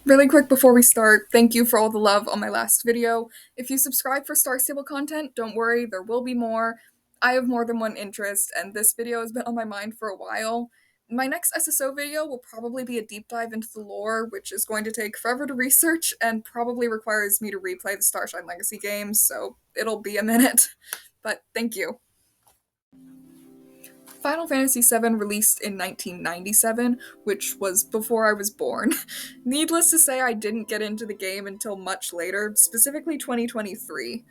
Really quick before we start, thank you for all the love on my last video. If you subscribe for Star Stable content, don't worry, there will be more. I have more than one interest, and this video has been on my mind for a while. My next SSO video will probably be a deep dive into the lore, which is going to take forever to research and probably requires me to replay the Starshine Legacy games, so it'll be a minute. But thank you. Final Fantasy VII released in 1997, which was before I was born. Needless to say, I didn't get into the game until much later, specifically 2023.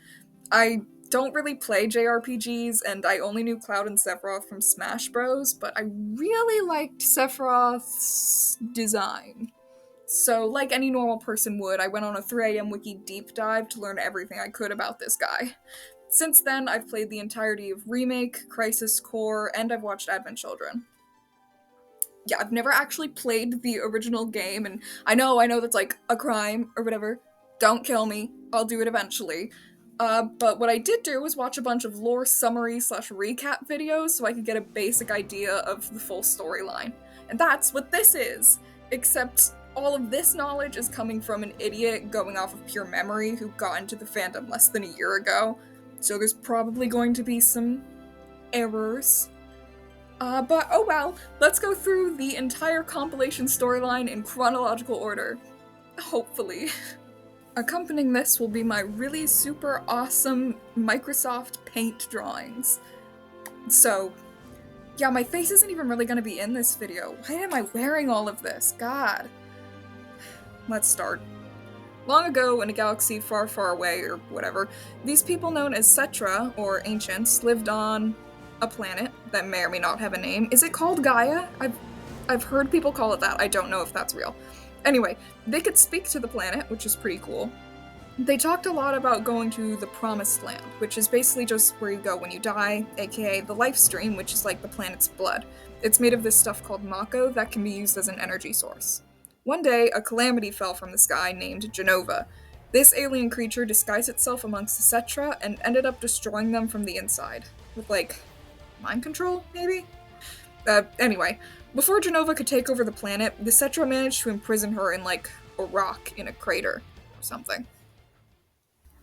I don't really play JRPGs, and I only knew Cloud and Sephiroth from Smash Bros., but I really liked Sephiroth's design. So, like any normal person would, I went on a 3am wiki deep dive to learn everything I could about this guy. Since then, I've played the entirety of Remake, Crisis Core, and I've watched Advent Children. Yeah, I've never actually played the original game, and I know that's like a crime or whatever. Don't kill me. I'll do it eventually. But what I did do was watch a bunch of lore summary slash recap videos so I could get a basic idea of the full storyline. And that's what this is. Except all of this knowledge is coming from an idiot going off of pure memory who got into the fandom less than a year ago. So there's probably going to be some errors. But oh well, let's go through the entire compilation storyline in chronological order. Hopefully. Accompanying this will be my really super awesome Microsoft Paint drawings. So, yeah, my face isn't even really gonna be in this video. Why am I wearing all of this? God. Let's start. Long ago, in a galaxy far, far away, or whatever, these people known as Cetra, or Ancients, lived on a planet that may or may not have a name. Is it called Gaia? I've heard people call it that. I don't know if that's real. Anyway, they could speak to the planet, which is pretty cool. They talked a lot about going to the Promised Land, which is basically just where you go when you die, aka the life stream, which is like the planet's blood. It's made of this stuff called Mako that can be used as an energy source. One day, a calamity fell from the sky named Genova. This alien creature disguised itself amongst the Cetra and ended up destroying them from the inside. With, like, mind control, maybe? Anyway, before Genova could take over the planet, the Cetra managed to imprison her in, like, a rock in a crater or something.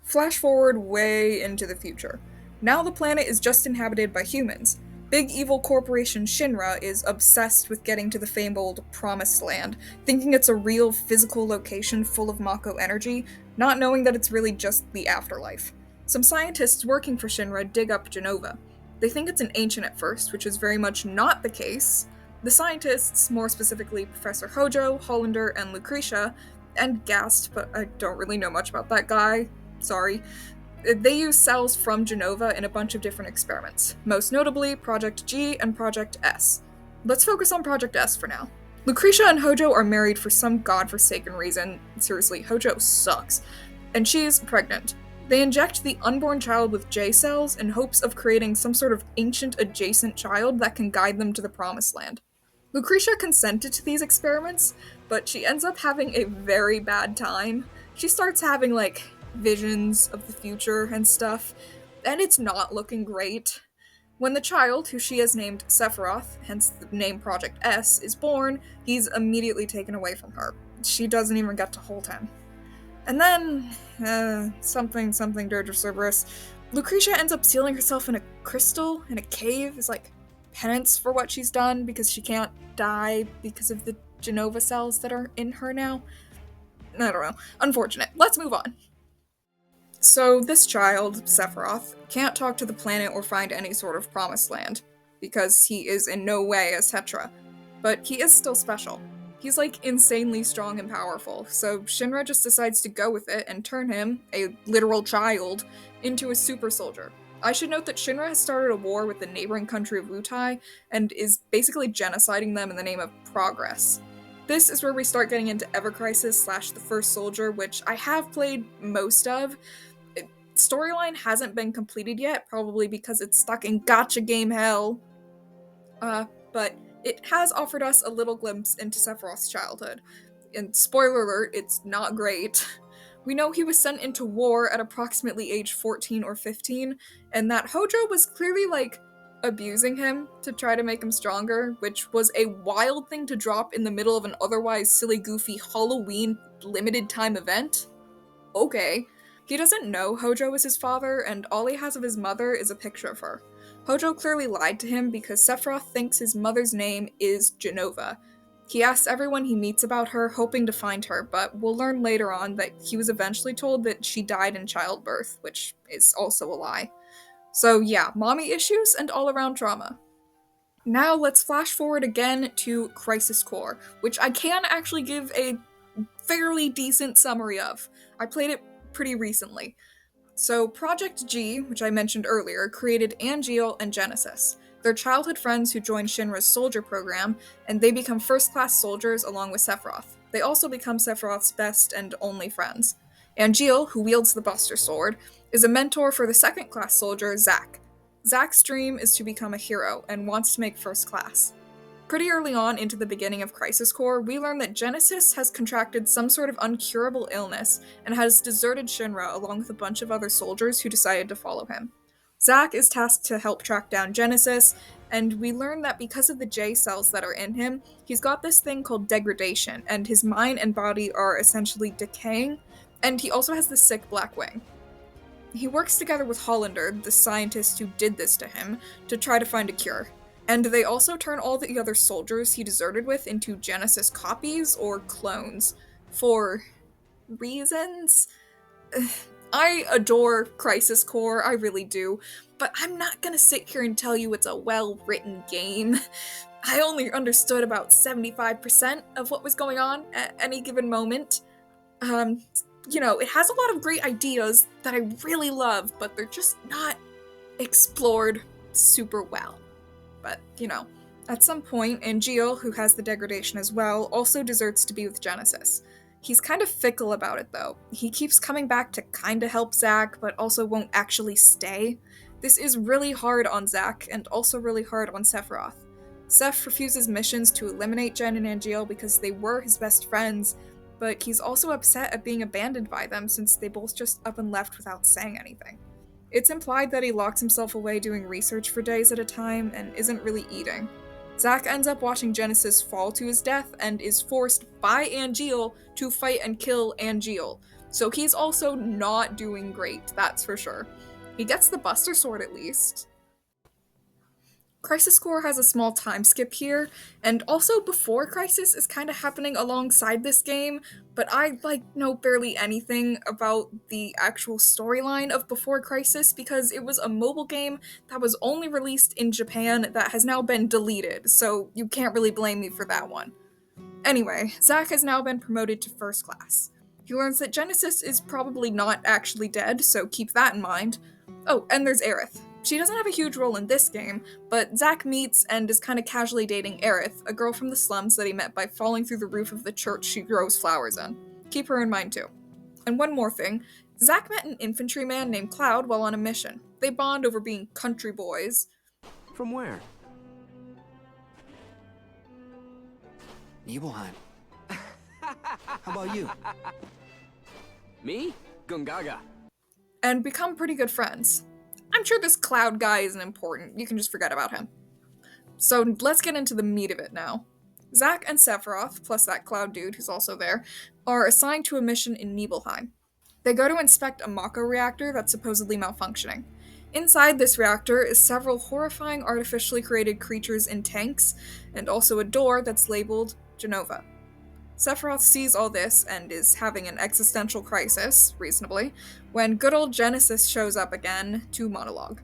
Flash forward way into the future. Now the planet is just inhabited by humans. Big evil corporation Shinra is obsessed with getting to the fabled Promised Land, thinking it's a real physical location full of Mako energy, not knowing that it's really just the afterlife. Some scientists working for Shinra dig up Genova. They think it's an ancient at first, which is very much not the case. The scientists, more specifically Professor Hojo, Hollander, and Lucretia, and Gast, but I don't really know much about that guy, sorry. They use cells from Genova in a bunch of different experiments, most notably Project G and Project S. Let's focus on Project S for now. Lucretia and Hojo are married for some godforsaken reason. Seriously, Hojo sucks. And she's pregnant. They inject the unborn child with J cells in hopes of creating some sort of ancient adjacent child that can guide them to the Promised Land. Lucretia consented to these experiments, but she ends up having a very bad time. She starts having, like, visions of the future and stuff, and it's not looking great. When the child, who she has named Sephiroth, hence the name Project S, is born, he's immediately taken away from her. She doesn't even get to hold him. And then, something Dirge of Cerberus, Lucretia ends up sealing herself in a crystal in a cave as, like, penance for what she's done because she can't die because of the Genova cells that are in her now. I don't know. Unfortunate. Let's move on. So this child, Sephiroth, can't talk to the planet or find any sort of promised land, because he is in no way a Cetra. But he is still special. He's like insanely strong and powerful, so Shinra just decides to go with it and turn him, a literal child, into a super soldier. I should note that Shinra has started a war with the neighboring country of Wutai, and is basically genociding them in the name of progress. This is where we start getting into Ever Crisis / The First Soldier, which I have played most of. Storyline hasn't been completed yet, probably because it's stuck in gacha game hell. But it has offered us a little glimpse into Sephiroth's childhood. And spoiler alert, it's not great. We know he was sent into war at approximately age 14 or 15, and that Hojo was clearly, like, abusing him to try to make him stronger, which was a wild thing to drop in the middle of an otherwise silly, goofy Halloween limited time event. Okay. He doesn't know Hojo is his father, and all he has of his mother is a picture of her. Hojo clearly lied to him because Sephiroth thinks his mother's name is Jenova. He asks everyone he meets about her, hoping to find her, but we'll learn later on that he was eventually told that she died in childbirth, which is also a lie. So yeah, mommy issues and all-around trauma. Now let's flash forward again to Crisis Core, which I can actually give a fairly decent summary of. I played it pretty recently. So Project G, which I mentioned earlier, created Angeal and Genesis. They're childhood friends who join Shinra's soldier program, and they become first-class soldiers along with Sephiroth. They also become Sephiroth's best and only friends. Angeal, who wields the Buster Sword, is a mentor for the second-class soldier, Zack. Zack's dream is to become a hero, and wants to make first class. Pretty early on into the beginning of Crisis Core, we learn that Genesis has contracted some sort of uncurable illness and has deserted Shinra along with a bunch of other soldiers who decided to follow him. Zack is tasked to help track down Genesis, and we learn that because of the J cells that are in him, he's got this thing called degradation, and his mind and body are essentially decaying, and he also has the sick black wing. He works together with Hollander, the scientist who did this to him, to try to find a cure. And they also turn all the other soldiers he deserted with into Genesis copies or clones. For reasons? I adore Crisis Core, I really do, but I'm not gonna sit here and tell you it's a well-written game. I only understood about 75% of what was going on at any given moment. It has a lot of great ideas that I really love, but they're just not explored super well. But, at some point, Angeal, who has the degradation as well, also deserts to be with Genesis. He's kind of fickle about it, though. He keeps coming back to kinda help Zack, but also won't actually stay. This is really hard on Zack, and also really hard on Sephiroth. Seph refuses missions to eliminate Jen and Angeal because they were his best friends, but he's also upset at being abandoned by them since they both just up and left without saying anything. It's implied that he locks himself away doing research for days at a time and isn't really eating. Zack ends up watching Genesis fall to his death and is forced by Angeal to fight and kill Angeal, so he's also not doing great, that's for sure. He gets the Buster Sword at least. Crisis Core has a small time skip here, and also Before Crisis is kind of happening alongside this game, but I know barely anything about the actual storyline of Before Crisis because it was a mobile game that was only released in Japan that has now been deleted, so you can't really blame me for that one. Anyway, Zack has now been promoted to first class. He learns that Genesis is probably not actually dead, so keep that in mind. Oh, and there's Aerith. She doesn't have a huge role in this game, but Zack meets and is kind of casually dating Aerith, a girl from the slums that he met by falling through the roof of the church she grows flowers in. Keep her in mind too. And one more thing, Zack met an infantryman named Cloud while on a mission. They bond over being country boys. From where? Nibelheim. How about you? Me? Gungaga. And become pretty good friends. I'm sure this Cloud guy isn't important, you can just forget about him. So let's get into the meat of it now. Zack and Sephiroth, plus that Cloud dude who's also there, are assigned to a mission in Nibelheim. They go to inspect a Mako reactor that's supposedly malfunctioning. Inside this reactor is several horrifying artificially created creatures in tanks, and also a door that's labeled Jenova. Sephiroth sees all this and is having an existential crisis, reasonably, when good old Genesis shows up again to monologue.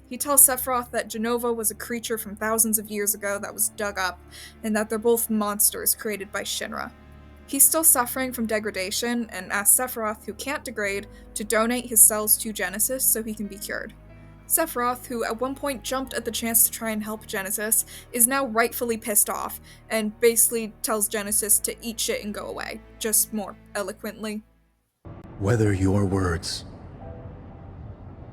He tells Sephiroth that Jenova was a creature from thousands of years ago that was dug up, and that they're both monsters created by Shinra. He's still suffering from degradation and asks Sephiroth, who can't degrade, to donate his cells to Genesis so he can be cured. Sephiroth, who at one point jumped at the chance to try and help Genesis, is now rightfully pissed off, and basically tells Genesis to eat shit and go away, just more eloquently. Whether your words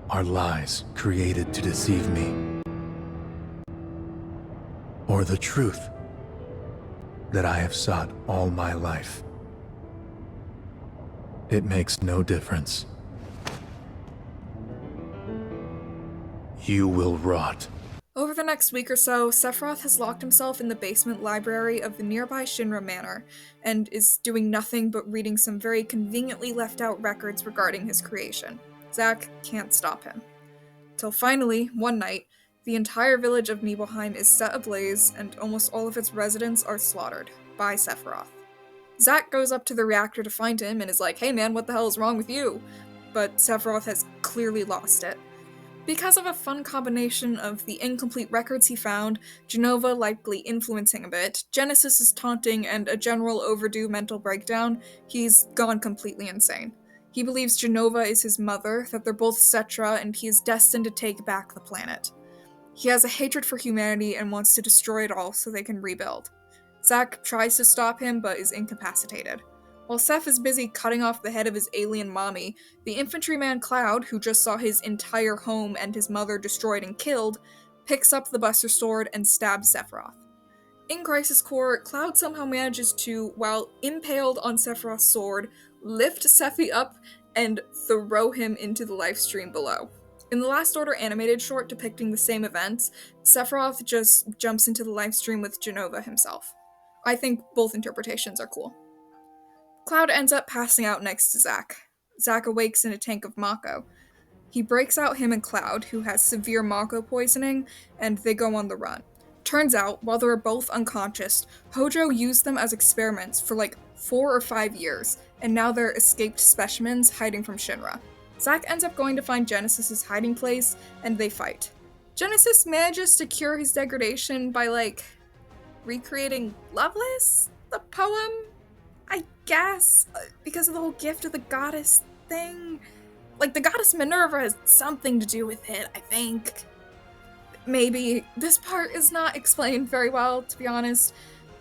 are lies created to deceive me, or the truth that I have sought all my life, it makes no difference. You will rot. Over next week or so, Sephiroth has locked himself in the basement library of the nearby Shinra Manor, and is doing nothing but reading some very conveniently left out records regarding his creation. Zack can't stop him. Till finally, one night, the entire village of Nibelheim is set ablaze, and almost all of its residents are slaughtered by Sephiroth. Zack goes up to the reactor to find him and is like, "Hey man, what the hell is wrong with you?" But Sephiroth has clearly lost it. Because of a fun combination of the incomplete records he found, Jenova likely influencing a bit, Genesis's taunting, and a general overdue mental breakdown, he's gone completely insane. He believes Jenova is his mother, that they're both Cetra, and he is destined to take back the planet. He has a hatred for humanity and wants to destroy it all so they can rebuild. Zack tries to stop him, but is incapacitated. While Seth is busy cutting off the head of his alien mommy, the infantryman Cloud, who just saw his entire home and his mother destroyed and killed, picks up the Buster Sword and stabs Sephiroth. In Crisis Core, Cloud somehow manages to, while impaled on Sephiroth's sword, lift Sephi up and throw him into the live stream below. In the Last Order animated short depicting the same events, Sephiroth just jumps into the live stream with Jenova himself. I think both interpretations are cool. Cloud ends up passing out next to Zack. Zack awakes in a tank of Mako. He breaks out him and Cloud, who has severe Mako poisoning, and they go on the run. Turns out, while they were both unconscious, Hojo used them as experiments for like 4 or 5 years, and now they're escaped specimens hiding from Shinra. Zack ends up going to find Genesis's hiding place, and they fight. Genesis manages to cure his degradation by, recreating Loveless, the poem? I guess, because of the whole gift of the goddess thing. The goddess Minerva has something to do with it, I think. Maybe. This part is not explained very well, to be honest.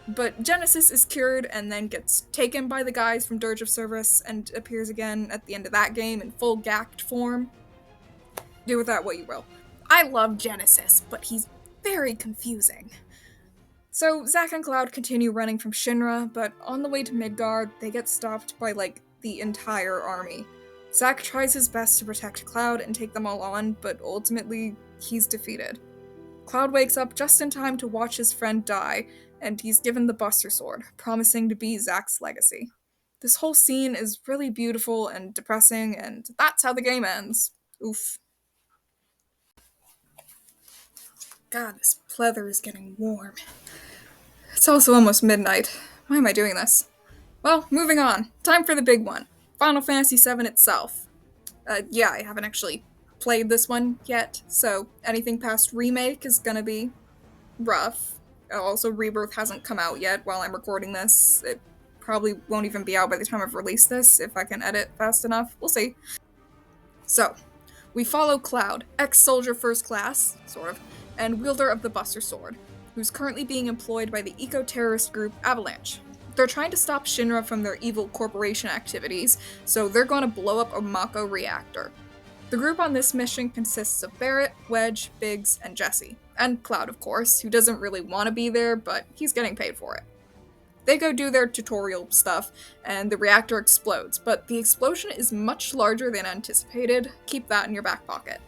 But Genesis is cured and then gets taken by the guys from Dirge of Cerberus and appears again at the end of that game in full gacked form. Do with that what you will. I love Genesis, but he's very confusing. So Zack and Cloud continue running from Shinra, but on the way to Midgard, they get stopped by, the entire army. Zack tries his best to protect Cloud and take them all on, but ultimately, he's defeated. Cloud wakes up just in time to watch his friend die, and he's given the Buster Sword, promising to be Zack's legacy. This whole scene is really beautiful and depressing, and that's how the game ends. Oof. God, this pleather is getting warm. It's also almost midnight. Why am I doing this? Well, moving on. Time for the big one. Final Fantasy VII itself. Yeah, I haven't actually played this one yet, so anything past Remake is gonna be rough. Also, Rebirth hasn't come out yet while I'm recording this. It probably won't even be out by the time I've released this, if I can edit fast enough. We'll see. So, we follow Cloud, ex-soldier first class, sort of, and wielder of the Buster Sword, who's currently being employed by the eco-terrorist group Avalanche. They're trying to stop Shinra from their evil corporation activities, so they're going to blow up a Mako reactor. The group on this mission consists of Barrett, Wedge, Biggs, and Jesse. And Cloud, of course, who doesn't really want to be there, but he's getting paid for it. They go do their tutorial stuff, and the reactor explodes, but the explosion is much larger than anticipated. Keep that in your back pocket.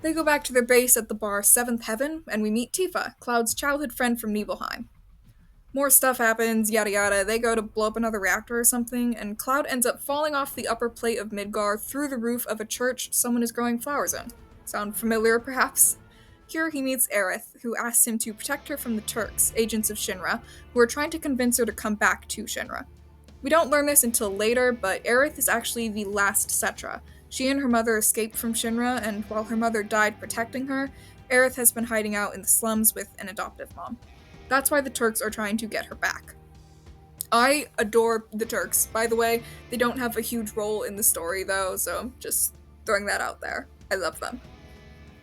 They go back to their base at the bar 7th Heaven, and we meet Tifa, Cloud's childhood friend from Nibelheim. More stuff happens, yada yada, they go to blow up another reactor or something, and Cloud ends up falling off the upper plate of Midgar through the roof of a church someone is growing flowers in. Sound familiar, perhaps? Here he meets Aerith, who asks him to protect her from the Turks, agents of Shinra, who are trying to convince her to come back to Shinra. We don't learn this until later, but Aerith is actually the last Cetra. She and her mother escaped from Shinra, and while her mother died protecting her, Aerith has been hiding out in the slums with an adoptive mom. That's why the Turks are trying to get her back. I adore the Turks, by the way. They don't have a huge role in the story, though, so just throwing that out there. I love them.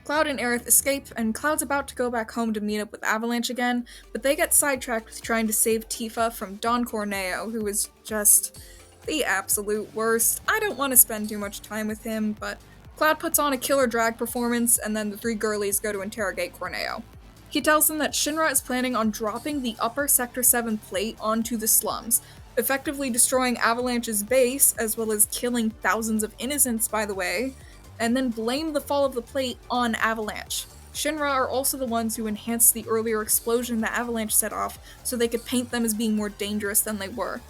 Cloud and Aerith escape, and Cloud's about to go back home to meet up with Avalanche again, but they get sidetracked with trying to save Tifa from Don Corneo, who is just the absolute worst. I don't want to spend too much time with him, but Cloud puts on a killer drag performance, and then the three girlies go to interrogate Corneo. He tells them that Shinra is planning on dropping the upper Sector 7 plate onto the slums, effectively destroying Avalanche's base, as well as killing thousands of innocents, by the way, and then blame the fall of the plate on Avalanche. Shinra are also the ones who enhanced the earlier explosion that Avalanche set off so they could paint them as being more dangerous than they were.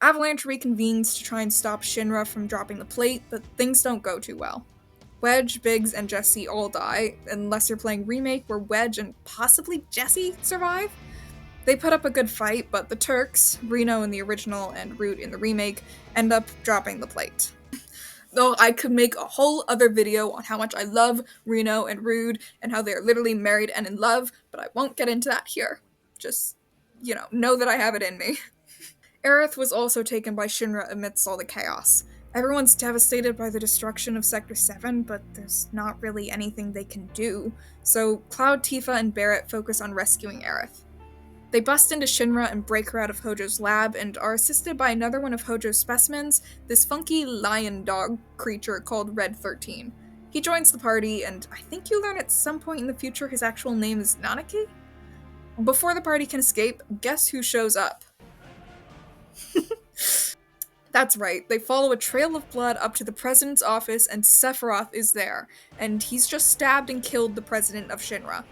Avalanche reconvenes to try and stop Shinra from dropping the plate, but things don't go too well. Wedge, Biggs, and Jesse all die, unless you're playing Remake where Wedge and possibly Jesse survive. They put up a good fight, but the Turks, Reno in the original and Root in the remake, end up dropping the plate. Though I could make a whole other video on how much I love Reno and Rude and how they're literally married and in love, but I won't get into that here. Just, know that I have it in me. Aerith was also taken by Shinra amidst all the chaos. Everyone's devastated by the destruction of Sector 7, but there's not really anything they can do, so Cloud, Tifa, and Barrett focus on rescuing Aerith. They bust into Shinra and break her out of Hojo's lab and are assisted by another one of Hojo's specimens, this funky lion dog creature called Red 13. He joins the party, and I think you learn at some point in the future his actual name is Nanaki? Before the party can escape, guess who shows up? That's right, they follow a trail of blood up to the president's office and Sephiroth is there, and he's just stabbed and killed the president of Shinra.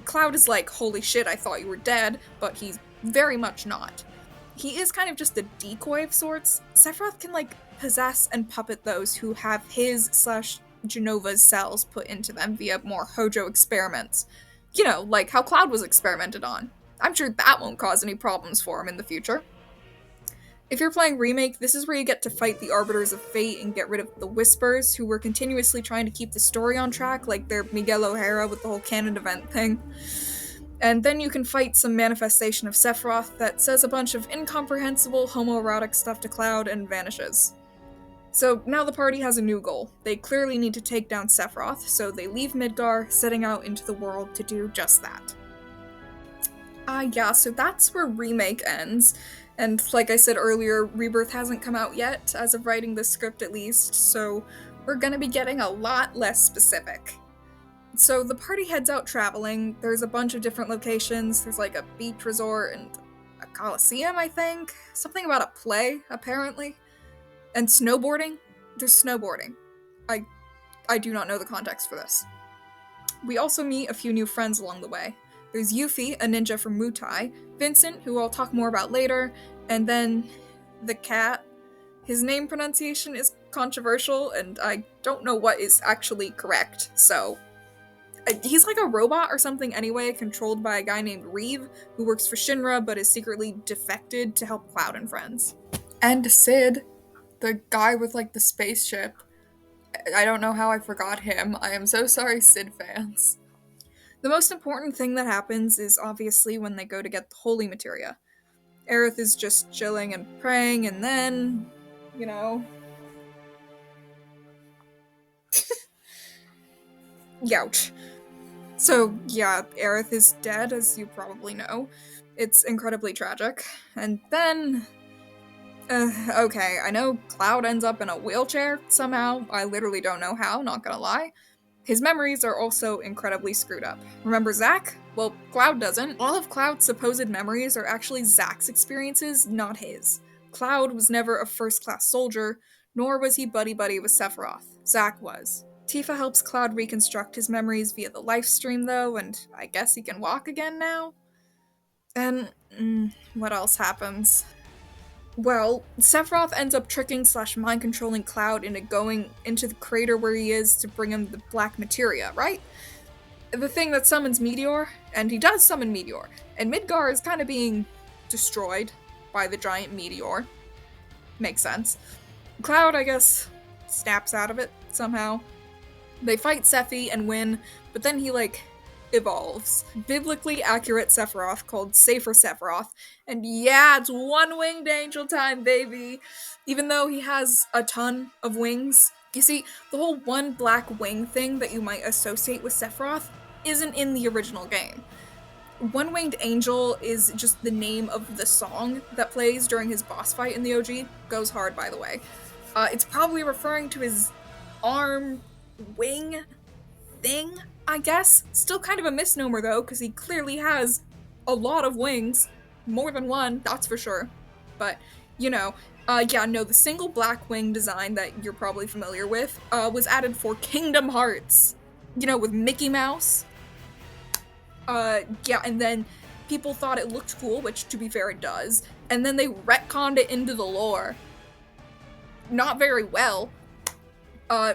Cloud is like, holy shit, I thought you were dead, but he's very much not. He is kind of just a decoy of sorts. Sephiroth can possess and puppet those who have his/Genova's cells put into them via more Hojo experiments. Like how Cloud was experimented on. I'm sure that won't cause any problems for him in the future. If you're playing Remake, this is where you get to fight the Arbiters of Fate and get rid of the Whispers, who were continuously trying to keep the story on track, like they're Miguel O'Hara with the whole canon event thing. And then you can fight some manifestation of Sephiroth that says a bunch of incomprehensible homoerotic stuff to Cloud and vanishes. So now the party has a new goal. They clearly need to take down Sephiroth, so they leave Midgar, setting out into the world to do just that. So that's where Remake ends. And like I said earlier, Rebirth hasn't come out yet, as of writing this script at least, so we're gonna be getting a lot less specific. So the party heads out traveling. There's a bunch of different locations. There's a beach resort and a coliseum, I think. Something about a play, apparently. And snowboarding. There's snowboarding. I do not know the context for this. We also meet a few new friends along the way. There's Yuffie, a ninja from Mutai, Vincent, who I'll talk more about later, and then the cat. His name pronunciation is controversial, and I don't know what is actually correct, so... He's like a robot or something anyway, controlled by a guy named Reeve, who works for Shinra but is secretly defected to help Cloud and friends. And Sid, the guy with the spaceship. I don't know how I forgot him. I am so sorry, Sid fans. The most important thing that happens is obviously when they go to get the holy materia. Aerith is just chilling and praying, and then, Youch. So, yeah, Aerith is dead, as you probably know. It's incredibly tragic. And then... okay, I know Cloud ends up in a wheelchair somehow. I literally don't know how, not gonna lie. His memories are also incredibly screwed up. Remember Zack? Well, Cloud doesn't. All of Cloud's supposed memories are actually Zack's experiences, not his. Cloud was never a first-class soldier, nor was he buddy-buddy with Sephiroth. Zack was. Tifa helps Cloud reconstruct his memories via the life stream though, and I guess he can walk again now? And, what else happens? Well, Sephiroth ends up tricking/mind-controlling Cloud into going into the crater where he is to bring him the black materia, right? The thing that summons Meteor, and he does summon Meteor, and Midgar is kind of being destroyed by the giant meteor. Makes sense. Cloud, I guess, snaps out of it somehow. They fight Sephi and win, but then he, evolves. Biblically accurate Sephiroth called Safer Sephiroth, and yeah, it's one-winged angel time, baby! Even though he has a ton of wings. You see, the whole one black wing thing that you might associate with Sephiroth isn't in the original game. One-Winged Angel is just the name of the song that plays during his boss fight in the OG. Goes hard, by the way. It's probably referring to his arm wing thing, I guess. Still kind of a misnomer though, because he clearly has a lot of wings. More than one, that's for sure. But, the single black wing design that you're probably familiar with was added for Kingdom Hearts. with Mickey Mouse. Yeah, and then people thought it looked cool, which to be fair it does, and then they retconned it into the lore. Not very well.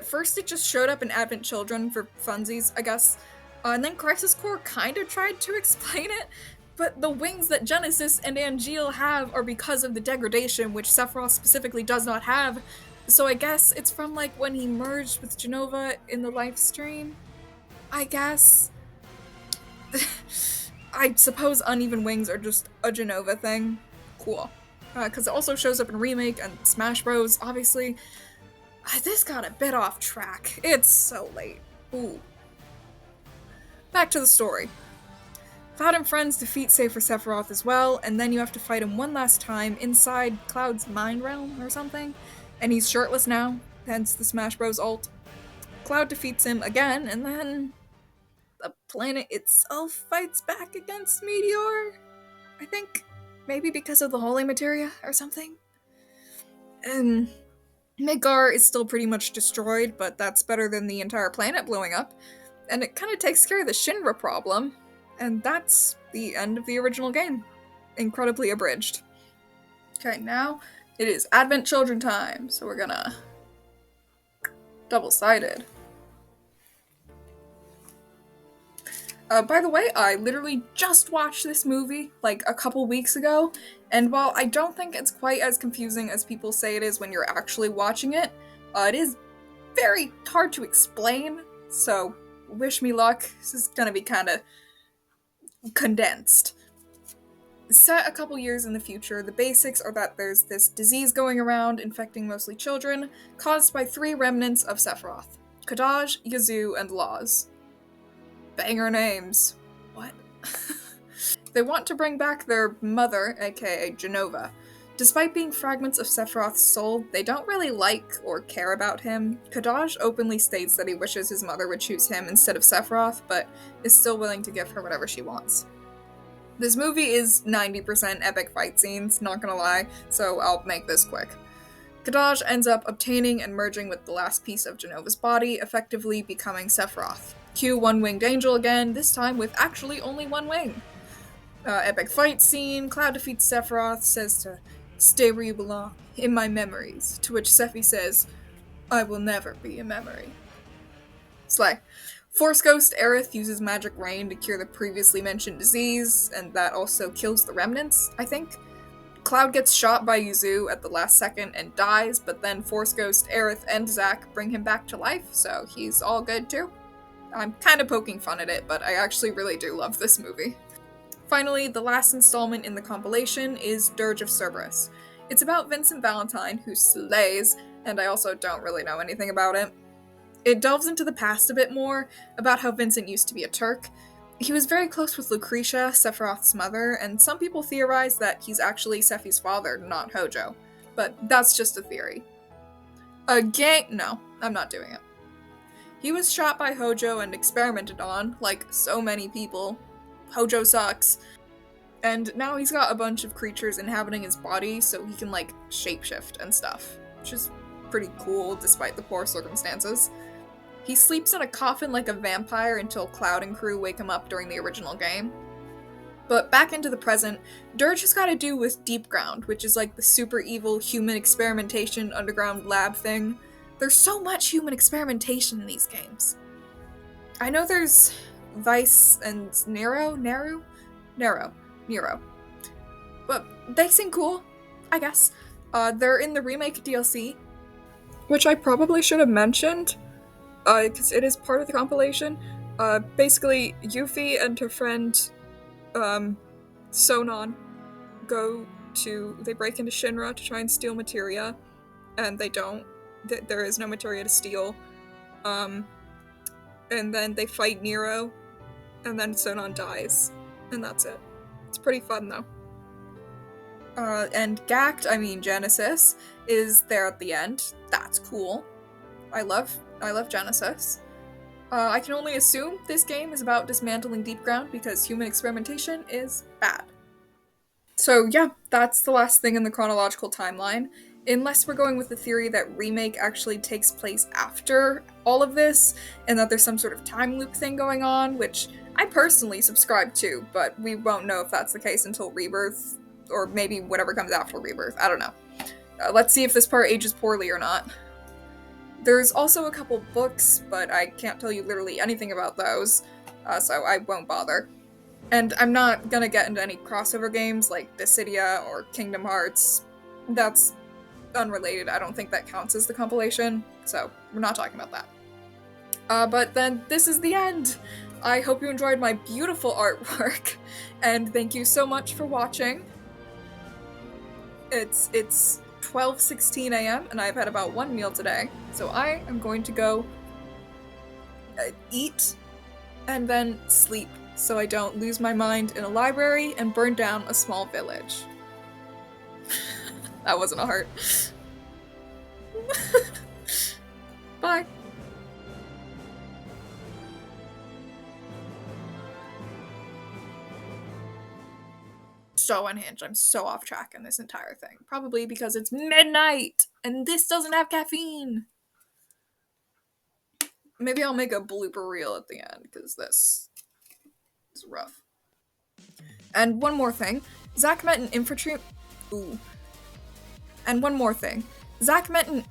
First it just showed up in Advent Children for funsies, I guess. And then Crisis Core kind of tried to explain it, but the wings that Genesis and Angeal have are because of the degradation, which Sephiroth specifically does not have. So I guess it's from like when he merged with Genova in the live stream. I guess. I suppose uneven wings are just a Genova thing. Cool. Because it also shows up in Remake and Smash Bros, obviously. This got a bit off track. It's so late. Ooh. Back to the story. Cloud and friends defeat Safer Sephiroth as well, and then you have to fight him one last time inside Cloud's mind realm or something. And he's shirtless now, hence the Smash Bros ult. Cloud defeats him again, and then the planet itself fights back against Meteor. I think maybe because of the holy materia or something. And Midgar is still pretty much destroyed, but that's better than the entire planet blowing up. And it kind of takes care of the Shinra problem. And that's the end of the original game. Incredibly abridged. Okay, now it is Advent Children time, so we're gonna double-sided. By the way, I literally just watched this movie like a couple weeks ago, and while I don't think it's quite as confusing as people say it is when you're actually watching it, it is very hard to explain, so wish me luck. This is gonna be kinda condensed. Set a couple years in the future, the basics are that there's this disease going around infecting mostly children, caused by 3 remnants of Sephiroth: Kadaj, Yazoo, and Laws. Banger names. What? They want to bring back their mother, aka Genova. Despite being fragments of Sephiroth's soul, they don't really like or care about him. Kadaj openly states that he wishes his mother would choose him instead of Sephiroth, but is still willing to give her whatever she wants. This movie is 90% epic fight scenes, not gonna lie, so I'll make this quick. Kadaj ends up obtaining and merging with the last piece of Genova's body, effectively becoming Sephiroth. Cue one-winged angel again, this time with actually only one wing. Epic fight scene, Cloud defeats Sephiroth, says to stay where you belong, in my memories, to which Sephi says, I will never be a memory. Slay. Force Ghost Aerith uses Magic Rain to cure the previously mentioned disease, and that also kills the remnants, I think. Cloud gets shot by Yuzu at the last second and dies, but then Force Ghost, Aerith, and Zack bring him back to life, so he's all good too. I'm kind of poking fun at it, but I actually really do love this movie. Finally, the last installment in the compilation is Dirge of Cerberus. It's about Vincent Valentine, who slays, and I also don't really know anything about it. It delves into the past a bit more, about how Vincent used to be a Turk. He was very close with Lucretia, Sephiroth's mother, and some people theorize that he's actually Sephi's father, not Hojo. But that's just a theory. No, I'm not doing it. He was shot by Hojo and experimented on, like so many people. Hojo sucks. And now he's got a bunch of creatures inhabiting his body, so he can, like, shapeshift and stuff. Which is pretty cool, despite the poor circumstances. He sleeps in a coffin like a vampire until Cloud and crew wake him up during the original game. But back into the present, Dirge has got to do with Deep Ground, which is like the super evil human experimentation underground lab thing. There's so much human experimentation in these games. I know there's Vice and Nero. But they seem cool, I guess. They're in the remake DLC, which I probably should have mentioned, because it is part of the compilation. Basically, Yuffie and her friend, Sonon, they break into Shinra to try and steal materia, and they don't. There is no materia to steal. And then they fight Nero, and then Sonon dies, and that's it. It's pretty fun, though. And Genesis, is there at the end. That's cool. I love Genesis. I can only assume this game is about dismantling Deep Ground because human experimentation is bad. So yeah, that's the last thing in the chronological timeline. Unless we're going with the theory that Remake actually takes place after all of this, and that there's some sort of time loop thing going on, which I personally subscribe to, but we won't know if that's the case until Rebirth, or maybe whatever comes after Rebirth. I don't know. Let's see if this part ages poorly or not. There's also a couple books, but I can't tell you literally anything about those, so I won't bother. And I'm not gonna get into any crossover games like Dissidia or Kingdom Hearts. That's unrelated. I don't think that counts as the compilation, so we're not talking about that. But then this is the end! I hope you enjoyed my beautiful artwork, and thank you so much for watching. It's 12:16 a.m. and I've had about one meal today, so I am going to go eat and then sleep so I don't lose my mind in a library and burn down a small village. That wasn't a heart. Bye. So unhinged. I'm so off track in this entire thing. Probably because it's midnight and this doesn't have caffeine. Maybe I'll make a blooper reel at the end because this is rough. And one more thing. Zach met an infantry... Ooh. And one more thing. Zach met an...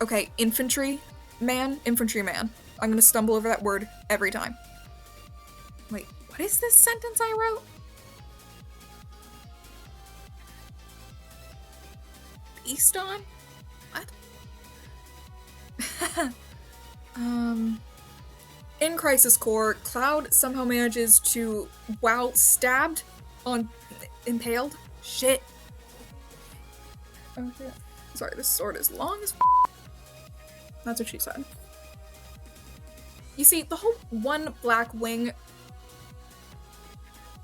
Okay, infantryman. I'm gonna stumble over that word every time. Wait, what is this sentence I wrote? Based on? What? In Crisis Core, Cloud somehow manages to, while stabbed on... impaled? Shit. Oh shit. Sorry, this sword is long as That's what she said. You see, the whole one black wing...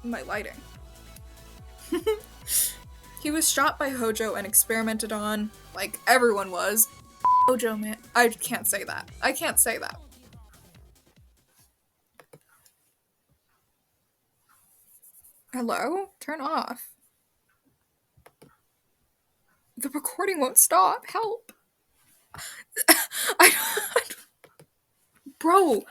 My lighting. He was shot by Hojo and experimented on, like everyone was. Hojo, man. I can't say that. I can't say that. Hello? Turn off. The recording won't stop. Help. Bro.